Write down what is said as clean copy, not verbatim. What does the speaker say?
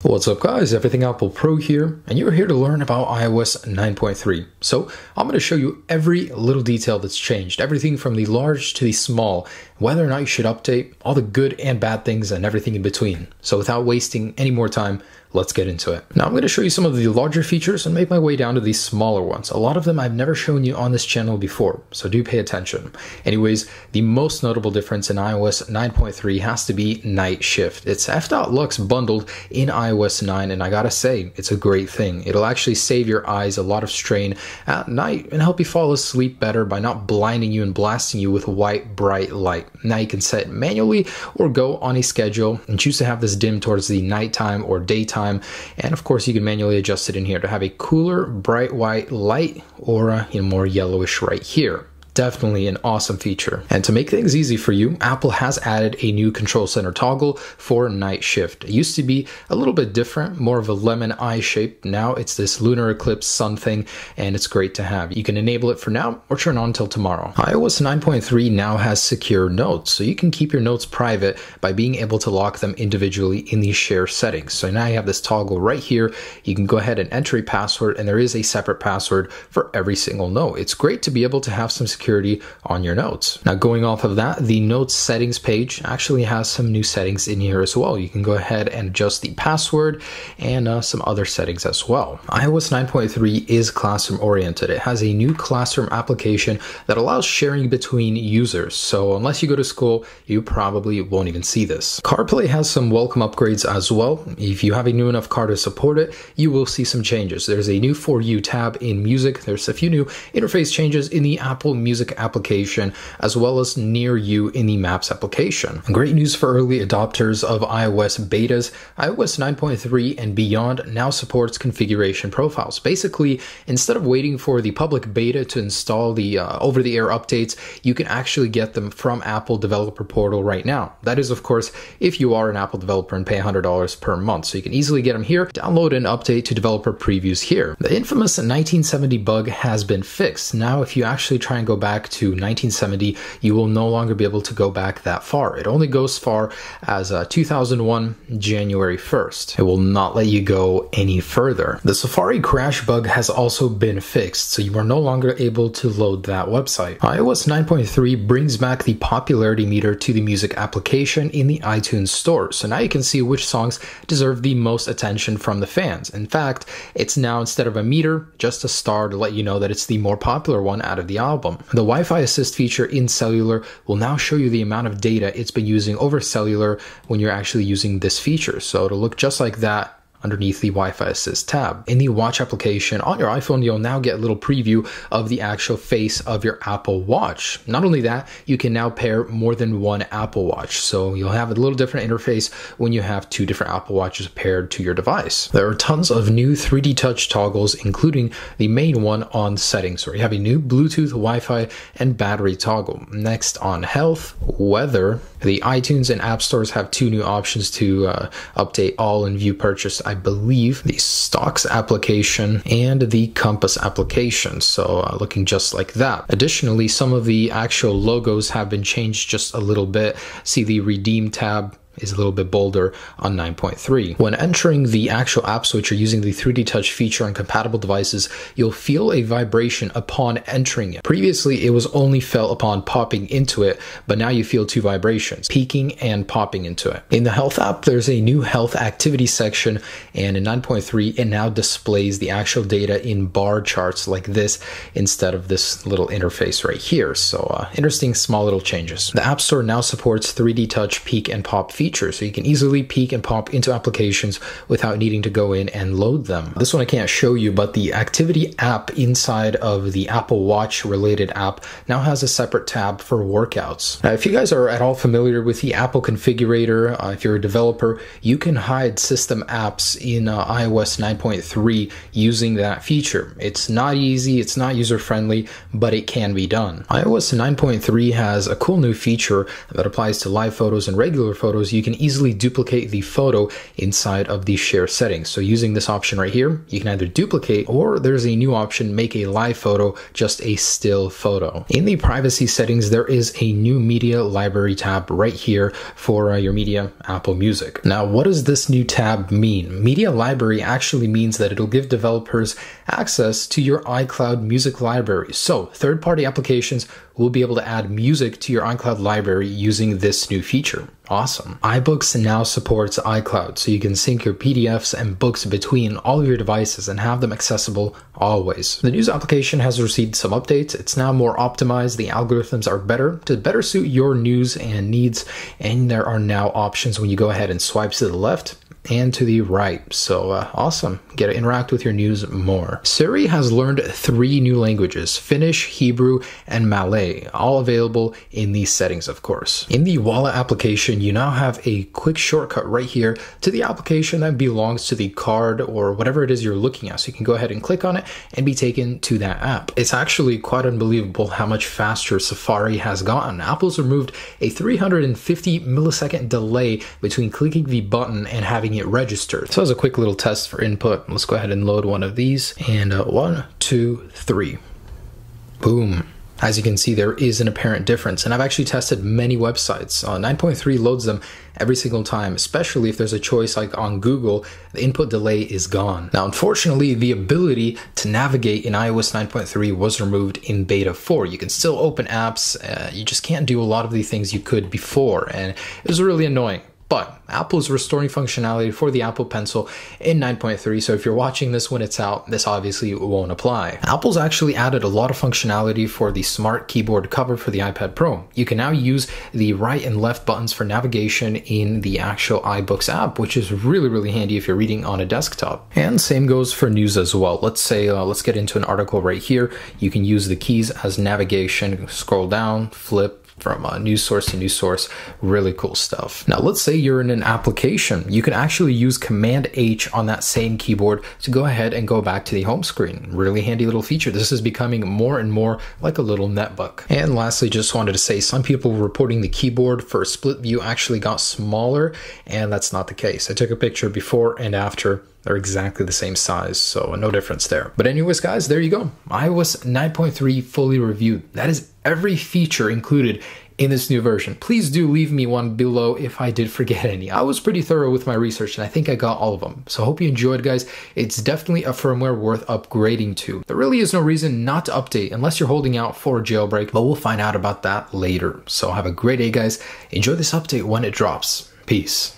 What's up guys, Everything Apple Pro here, and you're here to learn about iOS 9.3. So I'm going to show you every little detail that's changed, everything from the large to the small, whether or not you should update, all the good and bad things and everything in between. So without wasting any more time, let's get into it. Now I'm going to show you some of the larger features and make my way down to the smaller ones. A lot of them I've never shown you on this channel before, so do pay attention. Anyways, the most notable difference in iOS 9.3 has to be night shift. It's f.lux bundled in iOS 9, and I gotta say, it's a great thing. It'll actually save your eyes a lot of strain at night and help you fall asleep better by not blinding you and blasting you with white, bright light. Now you can set manually or go on a schedule and choose to have this dim towards the nighttime or daytime. And of course, you can manually adjust it in here to have a cooler, bright white light or more yellowish right here. Definitely an awesome feature. And to make things easy for you, Apple has added a new control center toggle for night shift. It used to be a little bit different, more of a lemon eye shape. Now it's this lunar eclipse sun thing, and it's great to have. You can enable it for now or turn on until tomorrow. iOS 9.3 now has secure notes, so you can keep your notes private by being able to lock them individually in the share settings. So now you have this toggle right here. You can go ahead and enter a password, and there is a separate password for every single note. It's great to be able to have some security on your notes. Now going off of that, the notes settings page actually has some new settings in here as well. You can go ahead and adjust the password and some other settings as well. iOS 9.3 is classroom oriented. It has a new classroom application that allows sharing between users. So unless you go to school, you probably won't even see this. CarPlay has some welcome upgrades as well. If you have a new enough car to support it, you will see some changes. There's a new For You tab in Music. There's a few new interface changes in the Apple Music application, as well as Near You in the Maps application. Great news for early adopters of iOS betas. iOS 9.3 and beyond now supports configuration profiles. Basically, instead of waiting for the public beta to install the over-the-air updates, you can actually get them from Apple Developer Portal right now. That is, of course, if you are an Apple developer and pay $100 per month. So you can easily get them here, download and update to developer previews here. The infamous 1970 bug has been fixed. Now, if you actually try and go back to 1970, you will no longer be able to go back that far. It only goes far as 2001, January 1st. It will not let you go any further. The Safari crash bug has also been fixed, so you are no longer able to load that website. iOS 9.3 brings back the popularity meter to the music application in the iTunes store. So now you can see which songs deserve the most attention from the fans. In fact, it's now, instead of a meter, just a star to let you know that it's the more popular one out of the album. The Wi-Fi assist feature in cellular will now show you the amount of data it's been using over cellular when you're actually using this feature. So it'll look just like that underneath the Wi-Fi Assist tab. In the Watch application on your iPhone, you'll now get a little preview of the actual face of your Apple Watch. Not only that, you can now pair more than one Apple Watch. So you'll have a little different interface when you have two different Apple Watches paired to your device. There are tons of new 3D touch toggles, including the main one on settings, where you have a new Bluetooth, Wi-Fi, and battery toggle. Next, on health, weather, the iTunes and App Stores have two new options to update all and view purchase. I believe the Stocks application and the Compass application, so looking just like that. Additionally, some of the actual logos have been changed just a little bit. See, the Redeem tab is a little bit bolder on 9.3. When entering the actual app switcher using the 3D touch feature on compatible devices, you'll feel a vibration upon entering it. Previously, it was only felt upon popping into it, but now you feel two vibrations, peaking and popping into it. In the Health app, there's a new health activity section, and in 9.3, it now displays the actual data in bar charts like this instead of this little interface right here. So interesting small little changes. The App Store now supports 3D touch, peak, and pop features, so you can easily peek and pop into applications without needing to go in and load them. This one I can't show you, but the activity app inside of the Apple Watch related app now has a separate tab for workouts. Now, if you guys are at all familiar with the Apple configurator, if you're a developer, you can hide system apps in iOS 9.3 using that feature. It's not easy, it's not user friendly, but it can be done. iOS 9.3 has a cool new feature that applies to live photos and regular photos you can easily duplicate the photo inside of the share settings. So using this option right here, you can either duplicate, or there's a new option, make a live photo, just a still photo. In the privacy settings, there is a new media library tab right here for your media, Apple Music. Now, what does this new tab mean? Media library actually means that it'll give developers access to your iCloud music library. So third-party applications will be able to add music to your iCloud library using this new feature. Awesome. iBooks now supports iCloud, so you can sync your PDFs and books between all of your devices and have them accessible always. The news application has received some updates. It's now more optimized. The algorithms are better to better suit your news and needs, and there are now options when you go ahead and swipe to the left and to the right. So awesome. Get to interact with your news more. Siri has learned 3 new languages: Finnish, Hebrew, and Malay, all available in these settings, of course. In the wallet application, you now have a quick shortcut right here to the application that belongs to the card or whatever it is you're looking at. So you can go ahead and click on it and be taken to that app. It's actually quite unbelievable how much faster Safari has gotten. Apple's removed a 350 millisecond delay between clicking the button and having it registered. So as a quick little test for input, let's go ahead and load one of these, and 1, 2, 3. Boom. As you can see, there is an apparent difference, and I've actually tested many websites. 9.3 loads them every single time, especially if there's a choice like on Google, the input delay is gone. Now, unfortunately, the ability to navigate in iOS 9.3 was removed in beta 4. You can still open apps, you just can't do a lot of the things you could before, and it was really annoying. But Apple is restoring functionality for the Apple Pencil in 9.3, so if you're watching this when it's out, this obviously won't apply. Apple's actually added a lot of functionality for the smart keyboard cover for the iPad Pro. You can now use the right and left buttons for navigation in the actual iBooks app, which is really, really handy if you're reading on a desktop. And same goes for news as well. Let's say, let's get into an article right here. You can use the keys as navigation, scroll down, flip, from news source to news source. Really cool stuff. Now, let's say you're in an application. You can actually use Command H on that same keyboard to go ahead and go back to the home screen. Really handy little feature. This is becoming more and more like a little netbook. And lastly, just wanted to say, some people were reporting the keyboard for split view actually got smaller, and that's not the case. I took a picture before and after. They're exactly the same size, so no difference there. But anyways, guys, there you go. iOS 9.3 fully reviewed. That is every feature included in this new version. Please do leave me one below if I did forget any. I was pretty thorough with my research, and I think I got all of them. So I hope you enjoyed, guys. It's definitely a firmware worth upgrading to. There really is no reason not to update unless you're holding out for a jailbreak, but we'll find out about that later. So have a great day, guys. Enjoy this update when it drops. Peace.